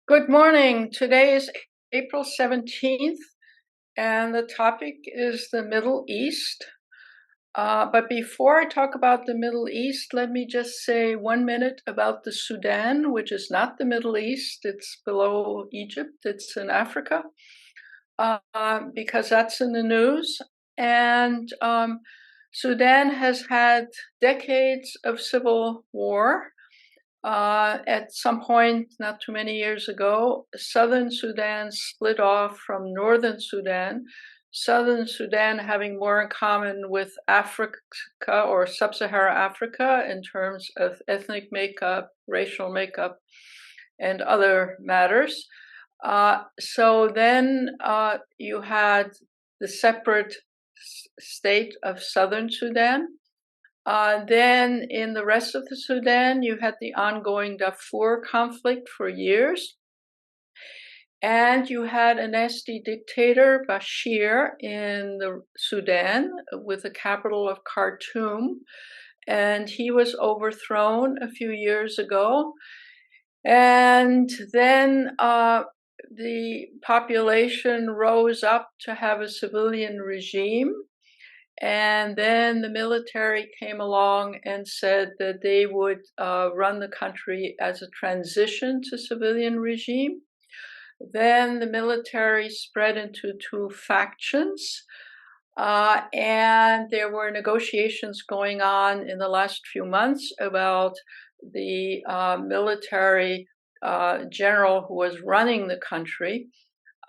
Good morning. Today is April 17th, and the topic is the Middle East. But before I talk about the Middle East, let me just say 1 minute about the Sudan, which is not the Middle East. It's below Egypt. It's in Africa, because that's in the news. And Sudan has had decades of civil war. At some point, not too many years ago, Southern Sudan split off from Northern Sudan, Southern Sudan having more in common with Africa or Sub-Saharan Africa in terms of ethnic makeup, racial makeup, and other matters. So then you had the separate state of Southern Sudan. Then in the rest of the Sudan, you had the ongoing Darfur conflict for years. And you had a nasty dictator, Bashir, in the Sudan with the capital of Khartoum. And he was overthrown a few years ago. And then the population rose up to have a civilian regime. And then the military came along and said that they would run the country as a transition to civilian regime. Then the military spread into two factions, and there were negotiations going on in the last few months about the military general who was running the country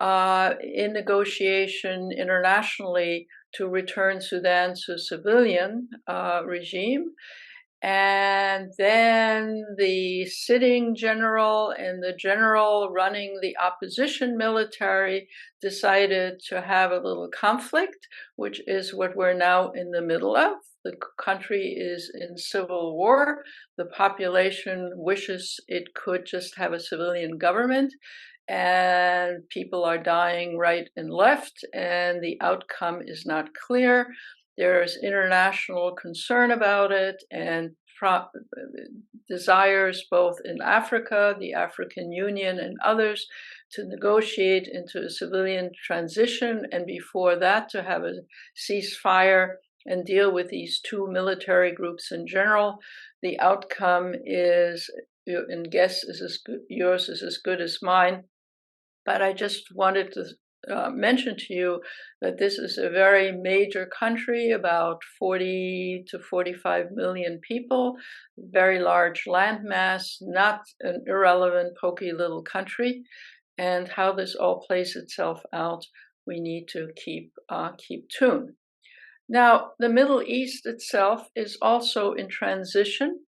in negotiation internationally to return Sudan to civilian regime. And then the sitting general and the general running the opposition military decided to have a little conflict, which is what we're now in the middle of. The country is in civil war. The population wishes it could just have a civilian government. And people are dying right and left, and the outcome is not clear. There's international concern about it and desires both in Africa, the African Union, and others to negotiate into a civilian transition, and before that to have a ceasefire and deal with these two military groups in general. The outcome is, and guess is as good, yours is as good as mine. But I just wanted to mention to you that this is a very major country, about 40 to 45 million people, very large landmass, not an irrelevant, pokey little country. And how this all plays itself out, we need to keep tuned. Now, the Middle East itself is also in transition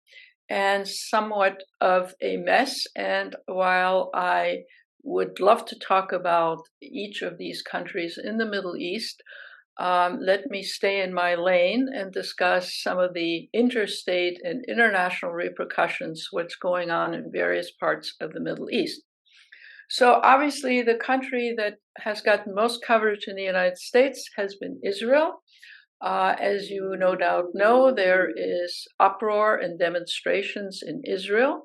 and somewhat of a mess. And while I would love to talk about each of these countries in the Middle East, let me stay in my lane and discuss some of the interstate and international repercussions, what's going on in various parts of the Middle East. So obviously the country that has gotten most coverage in the United States has been Israel. As you no doubt know, there is uproar and demonstrations in Israel.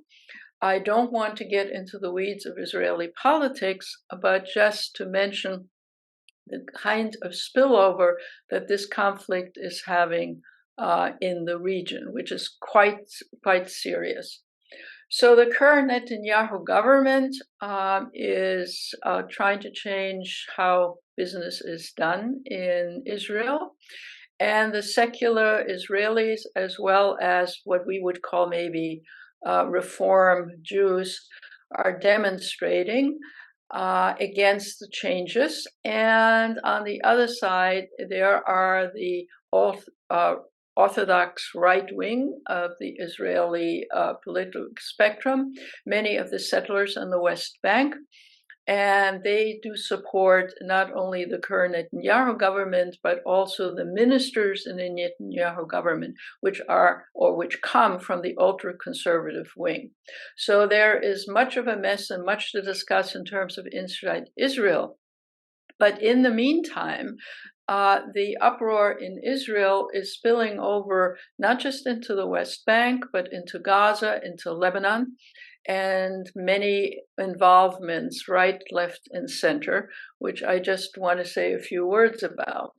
I don't want to get into the weeds of Israeli politics, but just to mention the kind of spillover that this conflict is having in the region, which is quite serious. So the current Netanyahu government is trying to change how business is done in Israel. And the secular Israelis, as well as what we would call maybe Reform Jews, are demonstrating against the changes. And on the other side, there are the Orthodox right wing of the Israeli political spectrum, many of the settlers on the West Bank. And they do support not only the current Netanyahu government, but also the ministers in the Netanyahu government, which come from the ultra-conservative wing. So there is much of a mess and much to discuss in terms of inside Israel. But in the meantime, the uproar in Israel is spilling over not just into the West Bank, but into Gaza, into Lebanon, and many involvements, right, left, and center, which I just want to say a few words about.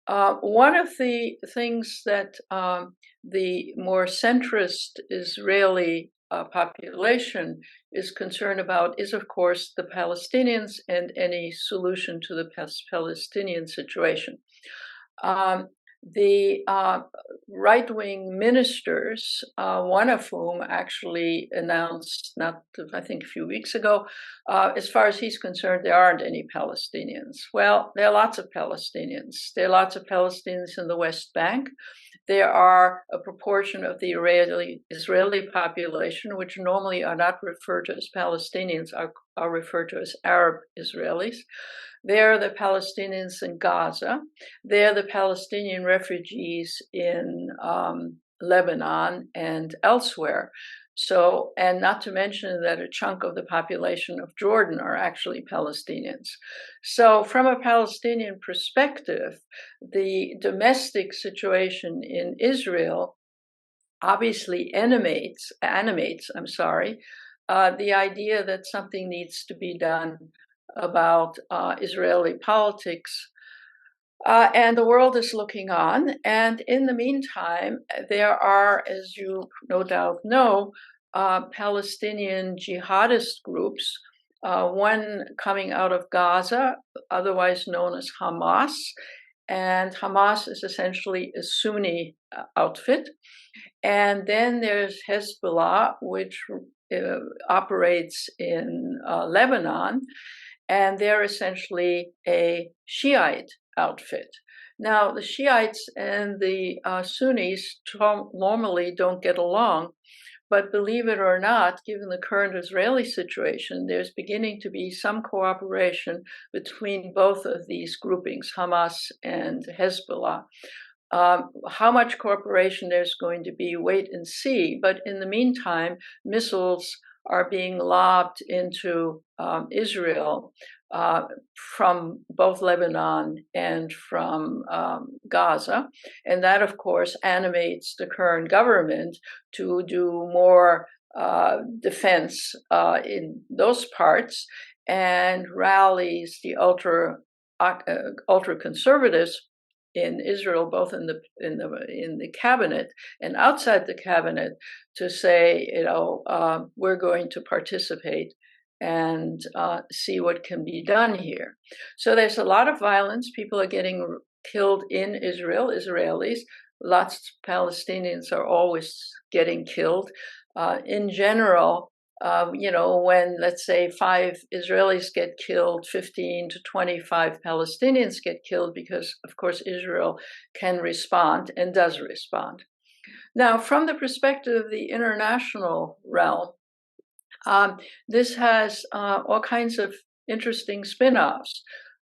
One of the things that the more centrist Israeli population is concerned about is, of course, the Palestinians and any solution to the Palestinian situation. The right-wing ministers, one of whom actually announced, I think a few weeks ago, as far as he's concerned, there aren't any Palestinians. Well, there are lots of Palestinians. There are lots of Palestinians in the West Bank. There are a proportion of the Israeli population, which normally are not referred to as Palestinians, are referred to as Arab Israelis. They're the Palestinians in Gaza. They're the Palestinian refugees in Lebanon and elsewhere. So, and not to mention that a chunk of the population of Jordan are actually Palestinians. So from a Palestinian perspective, the domestic situation in Israel obviously animates, the idea that something needs to be done about Israeli politics. And the world is looking on. And in the meantime, there are, as you no doubt know, Palestinian jihadist groups, one coming out of Gaza, otherwise known as Hamas. And Hamas is essentially a Sunni outfit. And then there's Hezbollah, which operates in Lebanon, and they're essentially a Shiite outfit. Now, the Shiites and the Sunnis normally don't get along, but believe it or not, given the current Israeli situation, there's beginning to be some cooperation between both of these groupings, Hamas and Hezbollah. How much cooperation there's going to be, wait and see. But in the meantime, missiles are being lobbed into Israel from both Lebanon and from Gaza. And that, of course, animates the current government to do more defense in those parts and rallies the ultra conservatives in Israel, both in the cabinet and outside the cabinet, to say, we're going to participate and see what can be done here. So there's a lot of violence. People are getting killed in Israel, Israelis. Lots of Palestinians are always getting killed. In general, when, let's say, 5 Israelis get killed, 15 to 25 Palestinians get killed because, of course, Israel can respond and does respond. Now, from the perspective of the international realm, this has all kinds of interesting spin-offs.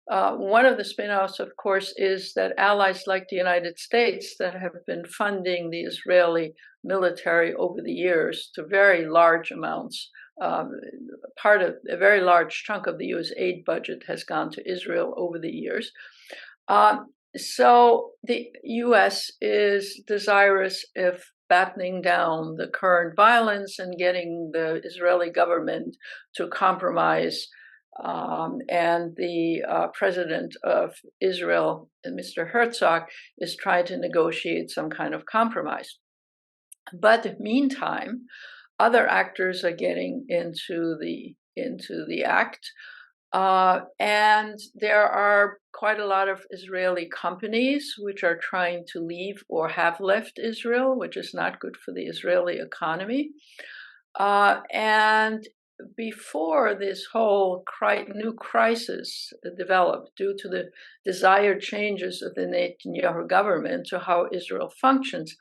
One of the spin-offs, of course, is that allies like the United States that have been funding the Israeli military over the years to very large amounts, part of a very large chunk of the U.S. aid budget has gone to Israel over the years. So the U.S. is desirous of battening down the current violence and getting the Israeli government to compromise. And the president of Israel, Mr. Herzog, is trying to negotiate some kind of compromise. But meantime, other actors are getting into the act. And there are quite a lot of Israeli companies which are trying to leave or have left Israel, which is not good for the Israeli economy. And before this whole new crisis developed due to the desired changes of the Netanyahu government to how Israel functions,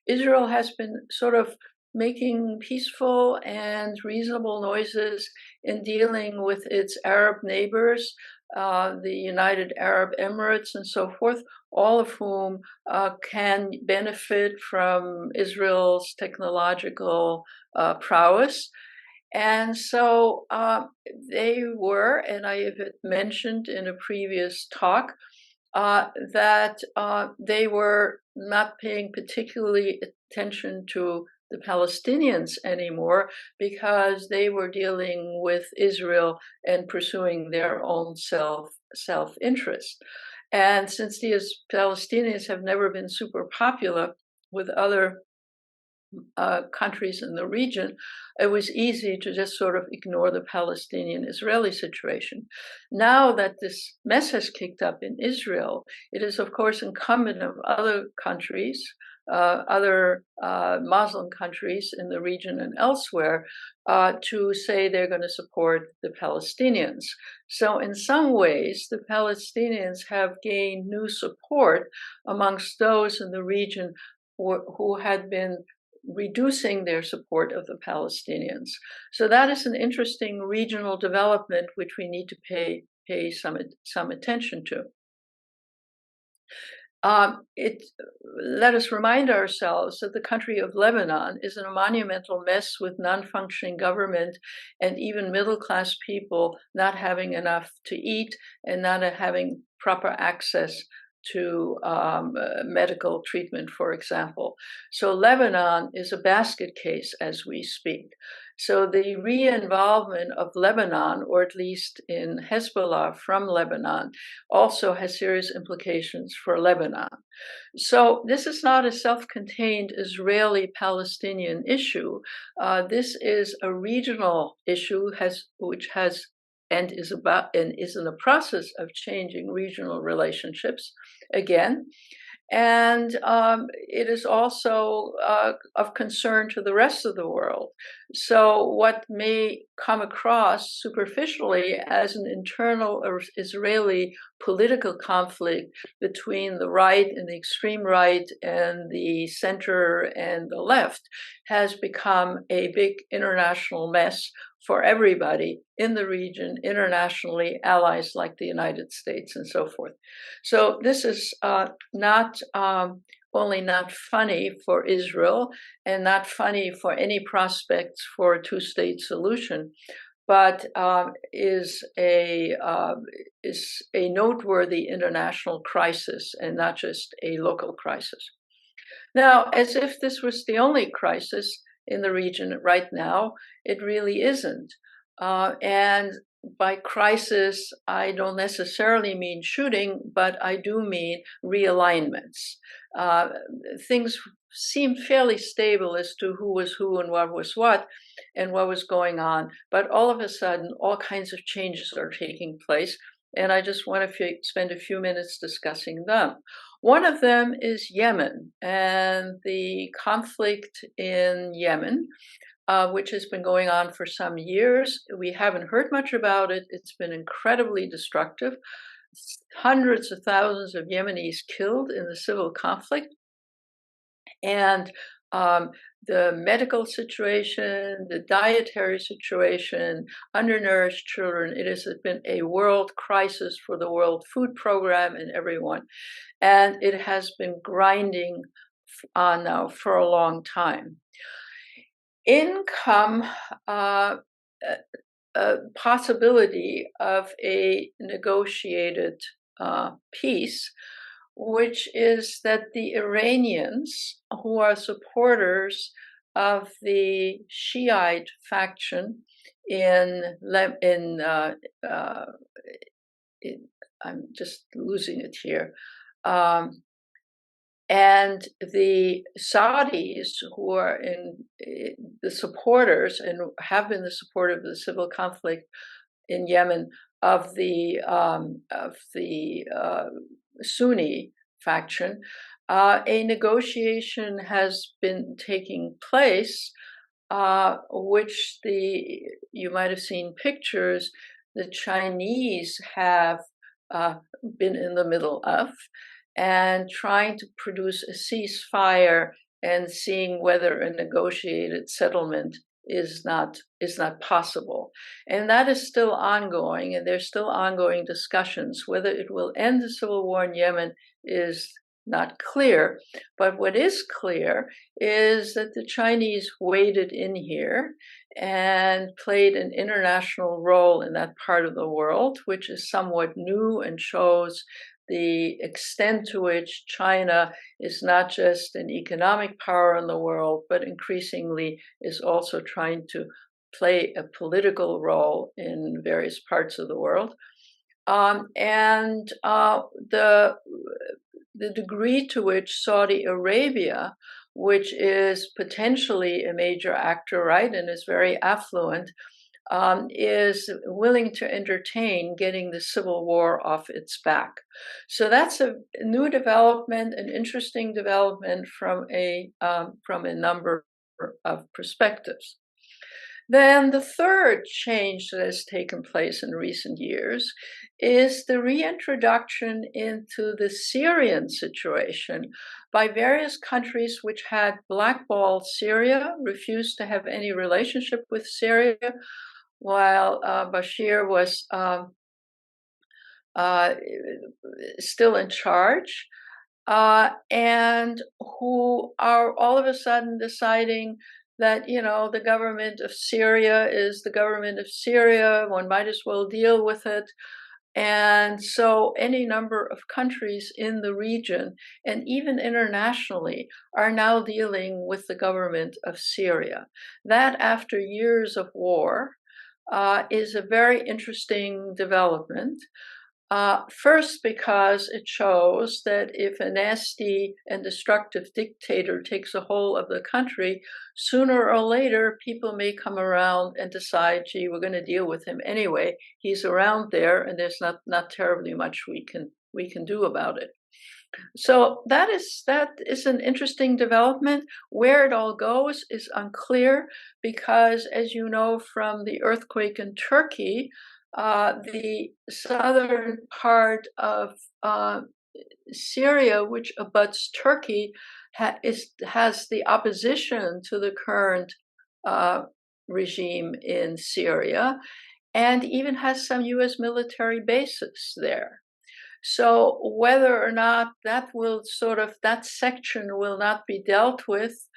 Israel has been sort of making peaceful and reasonable noises in dealing with its Arab neighbors, the United Arab Emirates and so forth, all of whom can benefit from Israel's technological prowess. And so they were, and I have mentioned in a previous talk, that they were not paying particularly attention to the Palestinians anymore because they were dealing with Israel and pursuing their own self-interest. And since these Palestinians have never been super popular with other countries in the region, it was easy to just sort of ignore the Palestinian-Israeli situation. Now that this mess has kicked up in Israel, it is of course incumbent on other countries, other Muslim countries in the region and elsewhere, to say they're going to support the Palestinians. So in some ways, the Palestinians have gained new support amongst those in the region who had been reducing their support of the Palestinians. So that is an interesting regional development which we need to pay some attention to. Let us remind ourselves that the country of Lebanon is in a monumental mess with non-functioning government and even middle-class people not having enough to eat and not having proper access to medical treatment, for example. So Lebanon is a basket case as we speak. So the re-involvement of Lebanon, or at least in Hezbollah from Lebanon, also has serious implications for Lebanon. So this is not a self-contained Israeli-Palestinian issue. This is a regional issue which has and is in the process of changing regional relationships again. And it is also of concern to the rest of the world. So what may come across superficially as an internal Israeli political conflict between the right and the extreme right and the center and the left has become a big international mess for everybody in the region, internationally, allies like the United States and so forth. So this is not only not funny for Israel and not funny for any prospects for a two-state solution, but is a noteworthy international crisis and not just a local crisis. Now, as if this was the only crisis in the region right now, it really isn't. And by crisis, I don't necessarily mean shooting, but I do mean realignments. Things seemed fairly stable as to who was who and what was going on. But all of a sudden, all kinds of changes are taking place. And I just want to spend a few minutes discussing them. One of them is Yemen and the conflict in Yemen, which has been going on for some years. We haven't heard much about it. It's been incredibly destructive. Hundreds of thousands of Yemenis killed in the civil conflict. And the medical situation, the dietary situation, undernourished children, it has been a world crisis for the World Food Program and everyone. And it has been grinding on now for a long time. In come a possibility of a negotiated peace, which is that the Iranians, who are supporters of the Shiite faction I'm just losing it here, and the Saudis, who are the supporters and have been the supporter of the civil conflict in Yemen of the Sunni faction, a negotiation has been taking place, which you might have seen pictures, the Chinese have been in the middle of, and trying to produce a ceasefire and seeing whether a negotiated settlement is not possible. And that is still ongoing, and there's still ongoing discussions. Whether it will end the civil war in Yemen is not clear. But what is clear is that the Chinese waded in here and played an international role in that part of the world, which is somewhat new and shows the extent to which China is not just an economic power in the world, but increasingly is also trying to play a political role in various parts of the world. And the degree to which Saudi Arabia, which is potentially a major actor, right, and is very affluent, is willing to entertain getting the civil war off its back. So that's a new development, an interesting development from a number of perspectives. Then the third change that has taken place in recent years is the reintroduction into the Syrian situation by various countries which had blackballed Syria, refused to have any relationship with Syria, while Bashir was still in charge, and who are all of a sudden deciding that, the government of Syria is the government of Syria, one might as well deal with it. And so any number of countries in the region, and even internationally, are now dealing with the government of Syria. That, after years of war, is a very interesting development. First, because it shows that if a nasty and destructive dictator takes a hold of the country, sooner or later people may come around and decide, gee, we're going to deal with him anyway. He's around there, and there's not terribly much we can do about it. So that is an interesting development. Where it all goes is unclear, because, as you know from the earthquake in Turkey, the southern part of Syria, which abuts Turkey, has the opposition to the current regime in Syria, and even has some U.S. military bases there. So whether or not that section will not be dealt with,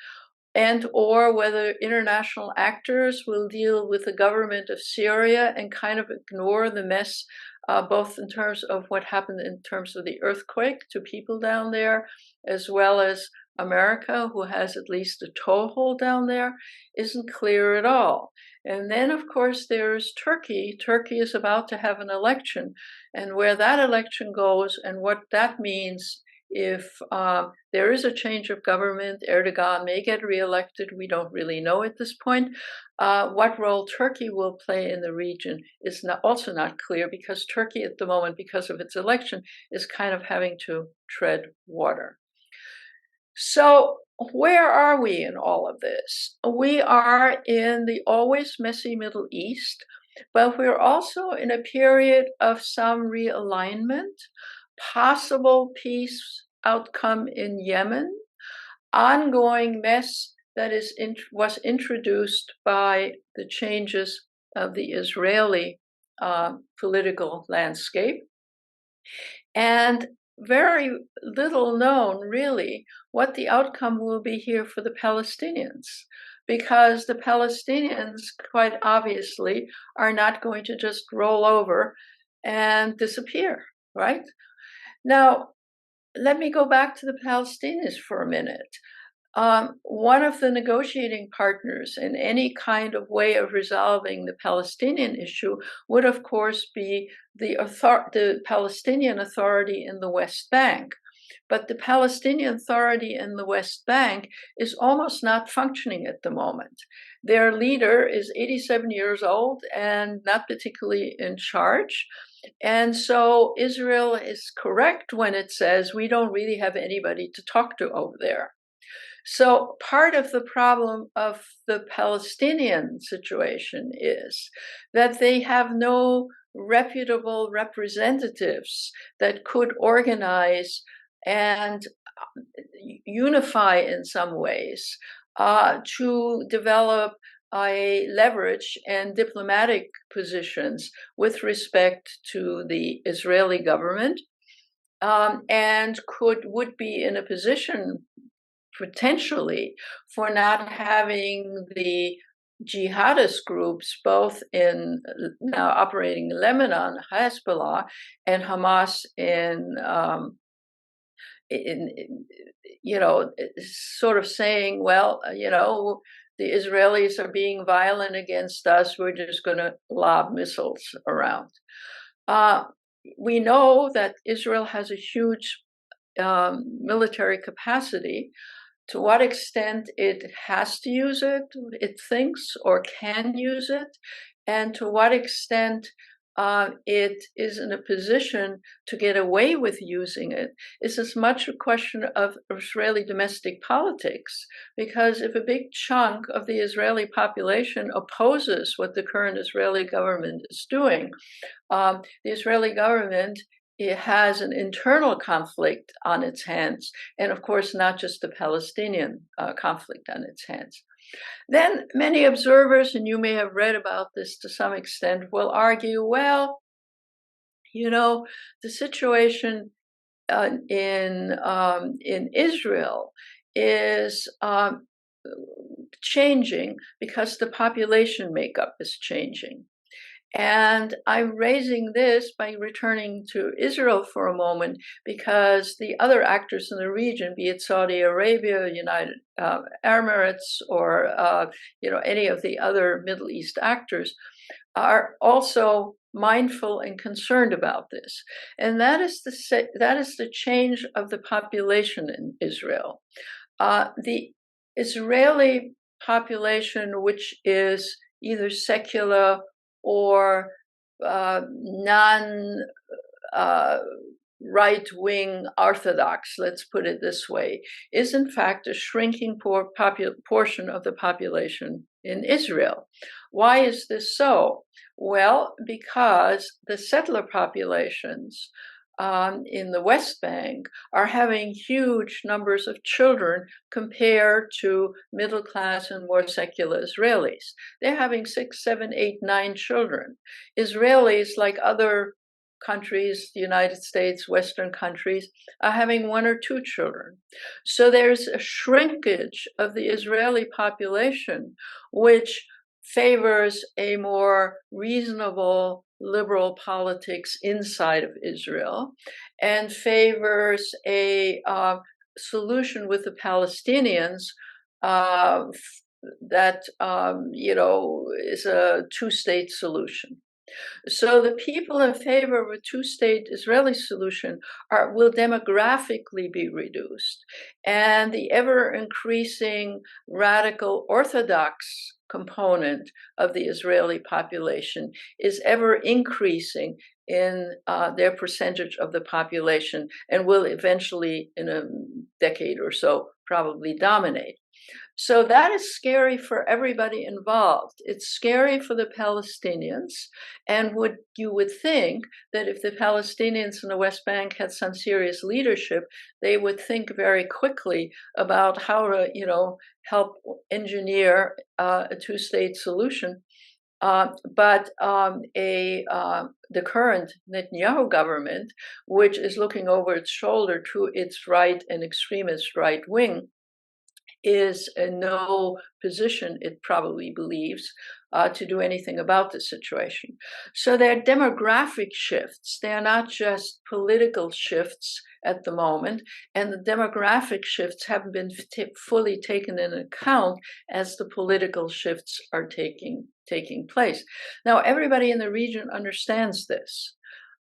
and or whether international actors will deal with the government of Syria and kind of ignore the mess, both in terms of what happened in terms of the earthquake to people down there, as well as America, who has at least a toehold down there, isn't clear at all. And then, of course, there's Turkey. Turkey is about to have an election, and where that election goes and what that means if there is a change of government, Erdogan may get reelected. We don't really know at this point. What role Turkey will play in the region is also not clear, because Turkey at the moment, because of its election, is kind of having to tread water. So where are we in all of this? We are in the always messy Middle East, but we're also in a period of some realignment, possible peace outcome in Yemen, ongoing mess that was introduced by the changes of the Israeli political landscape, and very little known, really, what the outcome will be here for the Palestinians, because the Palestinians, quite obviously, are not going to just roll over and disappear, right? Now, let me go back to the Palestinians for a minute. One of the negotiating partners in any kind of way of resolving the Palestinian issue would, of course, be the Palestinian Authority in the West Bank. But the Palestinian Authority in the West Bank is almost not functioning at the moment. Their leader is 87 years old and not particularly in charge. And so Israel is correct when it says we don't really have anybody to talk to over there. So part of the problem of the Palestinian situation is that they have no reputable representatives that could organize and unify in some ways to develop a leverage and diplomatic positions with respect to the Israeli government, and would be in a position potentially for not having the jihadist groups, both in now operating in Lebanon, Hezbollah, and Hamas in sort of saying, well, the Israelis are being violent against us. We're just going to lob missiles around. We know that Israel has a huge military capacity. To what extent it has to use it, it thinks, or can use it, and to what extent it is in a position to get away with using it is as much a question of Israeli domestic politics, because if a big chunk of the Israeli population opposes what the current Israeli government is doing, the Israeli government, it has an internal conflict on its hands, and of course not just a Palestinian conflict on its hands. Then many observers, and you may have read about this to some extent, will argue, well, the situation in Israel is changing because the population makeup is changing. And I'm raising this by returning to Israel for a moment, because the other actors in the region, be it Saudi Arabia, United Emirates, or any of the other Middle East actors, are also mindful and concerned about this. And that is the change of the population in Israel. The Israeli population, which is either secular or non right-wing Orthodox, let's put it this way, is in fact a shrinking portion of the population in Israel. Why is this so? Well, because the settler populations in the West Bank are having huge numbers of children compared to middle class and more secular Israelis. They're having 6, 7, 8, 9 children. Israelis, like other countries, the United States, Western countries, are having 1 or 2 children. So there's a shrinkage of the Israeli population, which favors a more reasonable liberal politics inside of Israel, and favors a solution with the Palestinians that is a two-state solution. So the people in favor of a two-state Israeli solution will demographically be reduced, and the ever-increasing radical Orthodox component of the Israeli population is ever increasing in their percentage of the population, and will eventually, in a decade or so, probably dominate. So that is scary for everybody involved. It's scary for the Palestinians, and you would think that if the Palestinians in the West Bank had some serious leadership, they would think very quickly about how to, help engineer a two-state solution. But the current Netanyahu government, which is looking over its shoulder to its right and extremist right wing, is in no position, it probably believes, to do anything about the situation. So they're demographic shifts. They're not just political shifts at the moment, and the demographic shifts haven't been fully taken into account as the political shifts are taking place. Now, everybody in the region understands this.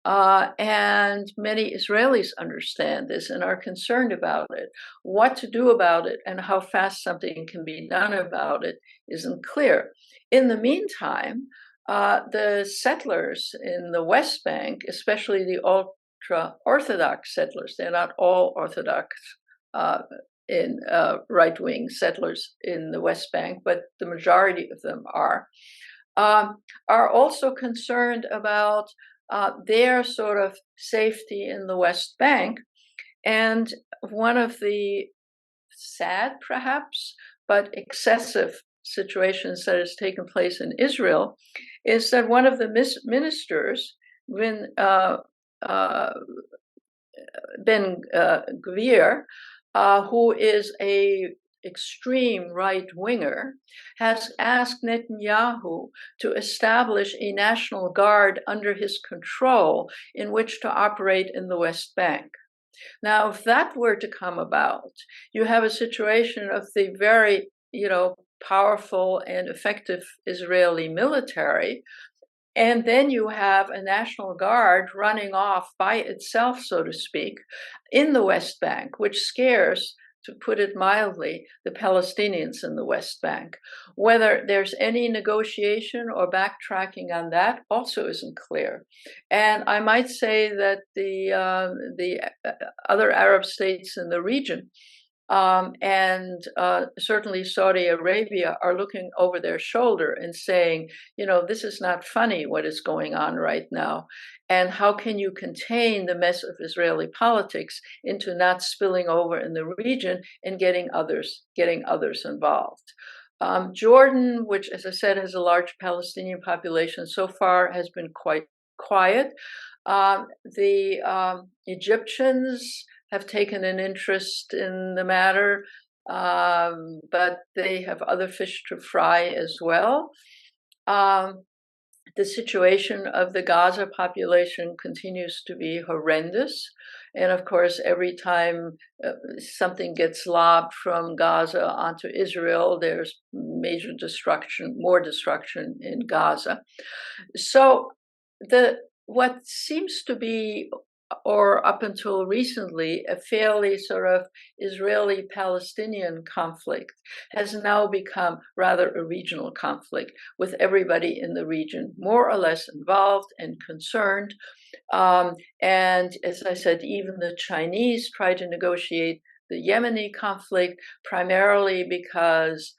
And many Israelis understand this and are concerned about it. What to do about it and how fast something can be done about it isn't clear. In the meantime, the settlers in the West Bank, especially the ultra-Orthodox settlers, they're not all Orthodox in right-wing settlers in the West Bank, but the majority of them are also concerned about their sort of safety in the West Bank. And one of the sad, perhaps, but excessive situations that has taken place in Israel is that one of the ministers, Ben Gvir, who is a extreme right-winger, has asked Netanyahu to establish a national guard under his control in which to operate in the West Bank. Now, if that were to come about, you have a situation of the very, powerful and effective Israeli military, and then you have a National Guard running off by itself, so to speak, in the West Bank, which scares, to put it mildly, the Palestinians in the West Bank. Whether there's any negotiation or backtracking on that also isn't clear. And I might say that the other Arab states in the region, and certainly Saudi Arabia, are looking over their shoulder and saying, this is not funny what is going on right now. And how can you contain the mess of Israeli politics into not spilling over in the region and getting others involved? Jordan, which, as I said, has a large Palestinian population, so far has been quite quiet. The Egyptians have taken an interest in the matter, but they have other fish to fry as well. The situation of the Gaza population continues to be horrendous. And of course, every time something gets lobbed from Gaza onto Israel, there's major destruction, more destruction in Gaza. So what seems to be, or up until recently, a fairly sort of Israeli-Palestinian conflict has now become rather a regional conflict, with everybody in the region more or less involved and concerned. And as I said, even the Chinese try to negotiate the Yemeni conflict, primarily because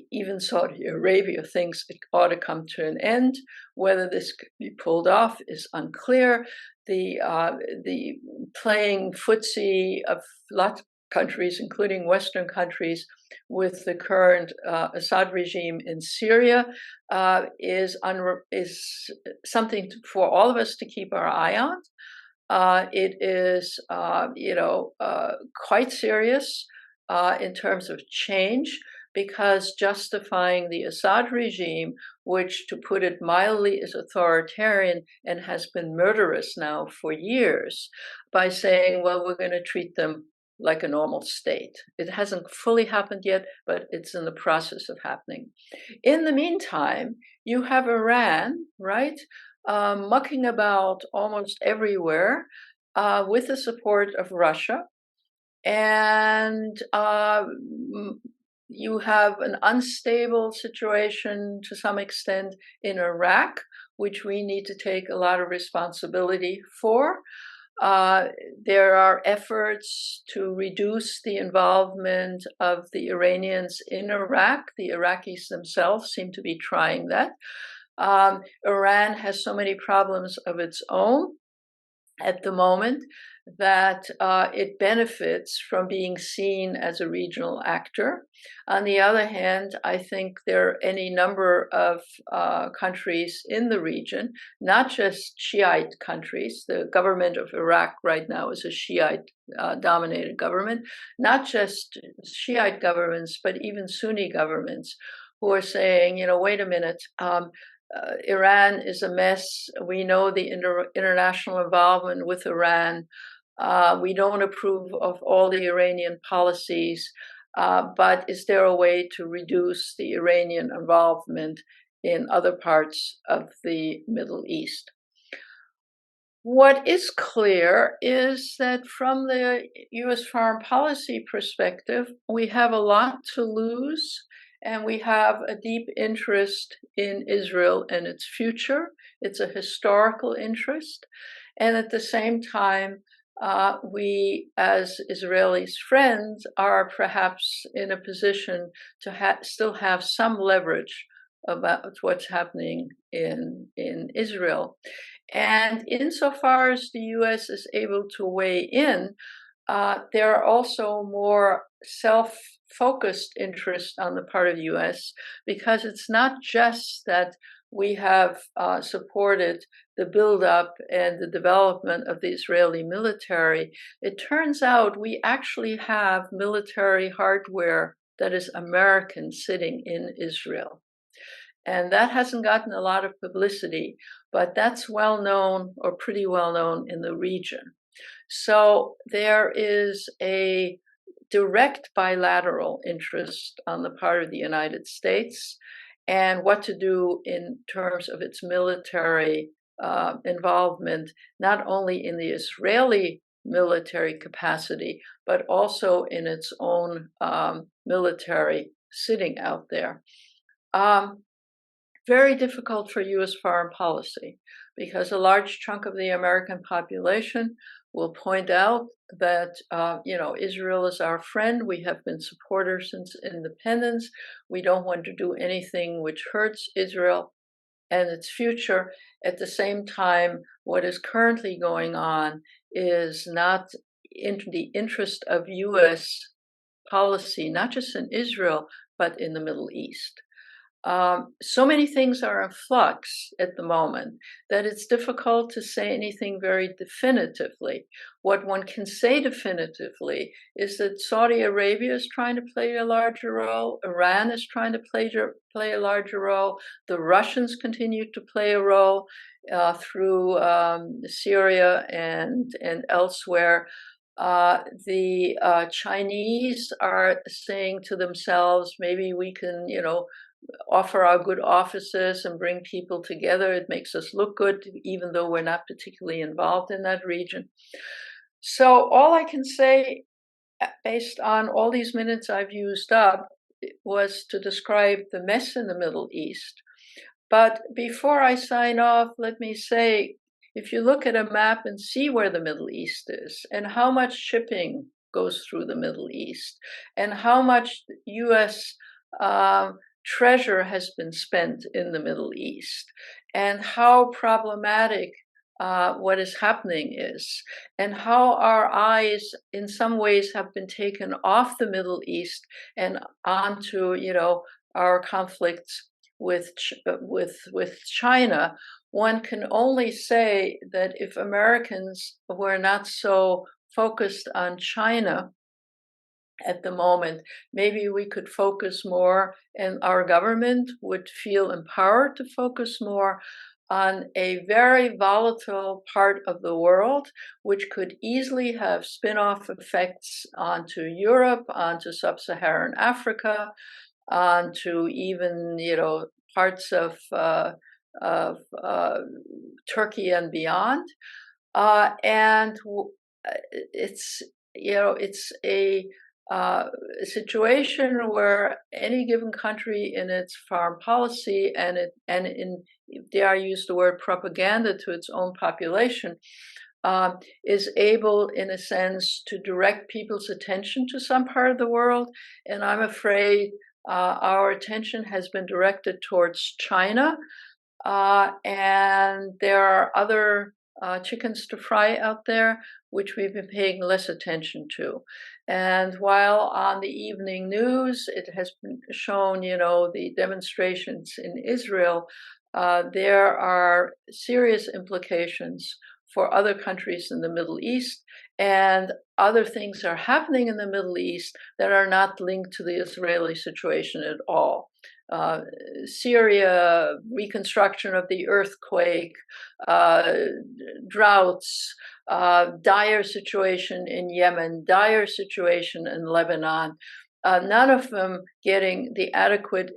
even Saudi Arabia thinks it ought to come to an end. Whether this could be pulled off is unclear. The playing footsie of lots of countries, including Western countries, with the current Assad regime in Syria is something for all of us to keep our eye on. It is, quite serious in terms of change, because justifying the Assad regime, which, to put it mildly, is authoritarian and has been murderous now for years, by saying, well, we're going to treat them like a normal state. It hasn't fully happened yet, but it's in the process of happening. In the meantime, you have Iran, right, mucking about almost everywhere with the support of Russia. And you have an unstable situation to some extent in Iraq, which we need to take a lot of responsibility for. There are efforts to reduce the involvement of the Iranians in Iraq. The Iraqis themselves seem to be trying that. Iran has so many problems of its own at the moment that it benefits from being seen as a regional actor. On the other hand, I think there are any number of countries in the region, not just Shiite countries. The government of Iraq right now is a Shiite-dominated government, not just Shiite governments, but even Sunni governments who are saying, wait a minute, Iran is a mess. We know the international involvement with Iran. We don't approve of all the Iranian policies, but is there a way to reduce the Iranian involvement in other parts of the Middle East? What is clear is that from the U.S. foreign policy perspective, we have a lot to lose. And we have a deep interest in Israel and its future. It's a historical interest. And at the same time, we, as Israelis' friends, are perhaps in a position to still have some leverage about what's happening in Israel. And insofar as the U.S. is able to weigh in, there are also more self-focused interests on the part of the U.S., because it's not just that we have supported the buildup and the development of the Israeli military. It turns out we actually have military hardware that is American sitting in Israel. And that hasn't gotten a lot of publicity, but that's well known, or pretty well known, in the region. So there is a direct bilateral interest on the part of the United States and what to do in terms of its military involvement, not only in the Israeli military capacity, but also in its own military sitting out there. Very difficult for U.S. foreign policy, because a large chunk of the American population will point out that, Israel is our friend. We have been supporters since independence. We don't want to do anything which hurts Israel and its future. At the same time, what is currently going on is not in the interest of U.S. policy, not just in Israel, but in the Middle East. So many things are in flux at the moment that it's difficult to say anything very definitively. What one can say definitively is that Saudi Arabia is trying to play a larger role, Iran is trying to play a larger role, the Russians continue to play a role through Syria and elsewhere. The Chinese are saying to themselves, maybe we can, offer our good offices and bring people together. It makes us look good, even though we're not particularly involved in that region. So all I can say, based on all these minutes I've used up, was to describe the mess in the Middle East. But before I sign off, let me say, if you look at a map and see where the Middle East is and how much shipping goes through the Middle East and how much U.S. treasure has been spent in the Middle East, and how problematic what is happening is, and how our eyes in some ways have been taken off the Middle East and onto, our conflicts with China, one can only say that if Americans were not so focused on China at the moment, maybe we could focus more, and our government would feel empowered to focus more on a very volatile part of the world, which could easily have spin-off effects onto Europe, onto sub-Saharan Africa, onto even, parts of Turkey and beyond. And it's a situation where any given country in its foreign policy dare I use the word propaganda to its own population, is able, in a sense, to direct people's attention to some part of the world. And I'm afraid our attention has been directed towards China, and there are other chickens to fry out there, which we've been paying less attention to. And while on the evening news, it has been shown, the demonstrations in Israel, there are serious implications for other countries in the Middle East, and other things are happening in the Middle East that are not linked to the Israeli situation at all. Syria, reconstruction of the earthquake, droughts, dire situation in Yemen, dire situation in Lebanon, none of them getting the adequate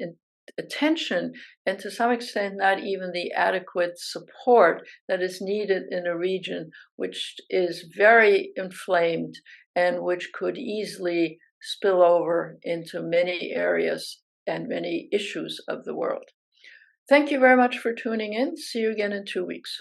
attention, and to some extent not even the adequate support that is needed in a region which is very inflamed and which could easily spill over into many areas and many issues of the world. Thank you very much for tuning in. See you again in 2 weeks.